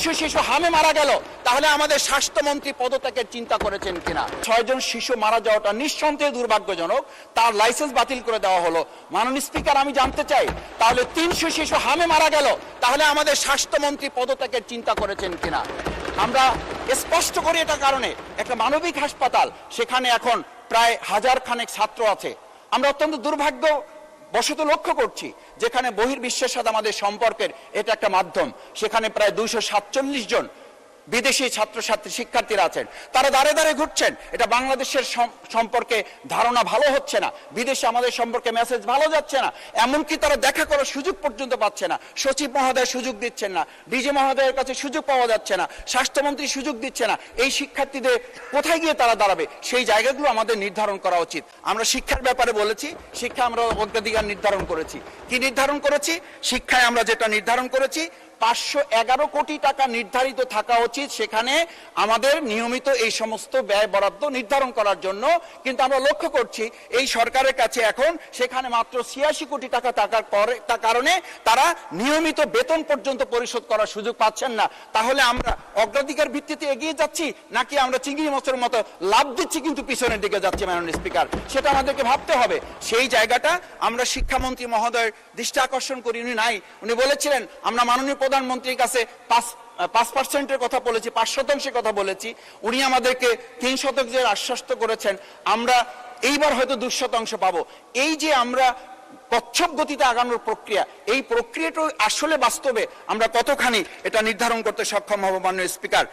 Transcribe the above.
300 শিশু হামে মারা গেল, তাহলে আমাদের স্বাস্থ্যমন্ত্রী পদত্যাগের চিন্তা করেছেন কিনা? 6 জন শিশু মারা যাওয়াটা নিঃসন্দেহে দুর্ভাগ্যজনক, তার লাইসেন্স বাতিল করে দেওয়া হলো। মাননীয় স্পিকার, আমি জানতে চাই, তাহলে 300 শিশু হামে মারা গেল, তাহলে আমাদের স্বাস্থ্যমন্ত্রী পদত্যাগের চিন্তা করেছেন কিনা? আমরা স্পষ্ট করি এটা কারণে, একটা মানবিক হাসপাতাল, সেখানে এখন প্রায় 1000 খানেক ছাত্র আছে। আমরা অত্যন্ত দুর্ভাগ্য বশত লক্ষ্য করছি, যেখানে বহির্বিশ্বের সাথে আমাদের সম্পর্কের এটা একটা মাধ্যম, সেখানে প্রায় 247 জন বিদেশি ছাত্রছাত্রী শিক্ষার্থীরা আছেন, তারা দাঁড়ে দাঁড়ে ঘুরছেন। এটা বাংলাদেশের সম্পর্কে ধারণা ভালো হচ্ছে না, বিদেশে আমাদের সম্পর্কে মেসেজ ভালো যাচ্ছে না, এমনকি তারা দেখা করার সুযোগ পর্যন্ত পাচ্ছে না। সচিব মহোদয় সুযোগ দিচ্ছেন না, ডিজি মহোদয়ের কাছে সুযোগ পাওয়া যাচ্ছে না, স্বাস্থ্যমন্ত্রী সুযোগ দিচ্ছে না। এই শিক্ষার্থীদের কোথায় গিয়ে তারা দাঁড়াবে, সেই জায়গাগুলো আমাদের নির্ধারণ করা উচিত। আমরা শিক্ষার ব্যাপারে বলেছি, শিক্ষা আমরা অগ্রাধিকার নির্ধারণ করেছি। কি নির্ধারণ করেছি? শিক্ষায় আমরা যেটা নির্ধারণ করেছি, 511 কোটি টাকা নির্ধারিত থাকা উচিত সেখানে আমাদের নিয়মিত এই সমস্ত ব্যয় বরাদ্দ নির্ধারণ করার জন্য। কিন্তু আমরা লক্ষ্য করছি এই সরকারের কাছে এখন সেখানে মাত্র 86 কোটি টাকা থাকার কারণে তারা নিয়মিত বেতন পর্যন্ত পরিশোধ করার সুযোগ পাচ্ছেন না। তাহলে আমরা অগ্রাধিকার ভিত্তিতে এগিয়ে যাচ্ছি, নাকি আমরা চিংড়ি মাছের মতো লাভ দিচ্ছি কিন্তু পিছনের দিকে যাচ্ছি? মাননীয় স্পিকার, সেটা আমাদেরকে ভাবতে হবে। সেই জায়গাটা আমরা শিক্ষামন্ত্রী মহোদয়ের দৃষ্টি আকর্ষণ করি, উনি নাই। উনি বলেছিলেন আমরা মাননীয় প্রধানমন্ত্রীর কাছে 5% কথা বলেছি, 5% কথা বলেছি। উনি আমাদেরকে 3% আশ্বস্ত করেছেন, আমরা এইবার হয়তো 2% পাবো। এই যে আমরা কচ্ছপ গতিতে আগানোর প্রক্রিয়া, এই প্রক্রিয়াটা আসলে বাস্তবে আমরা কতখানি এটা নির্ধারণ করতে সক্ষম হব? মাননীয় স্পিকার।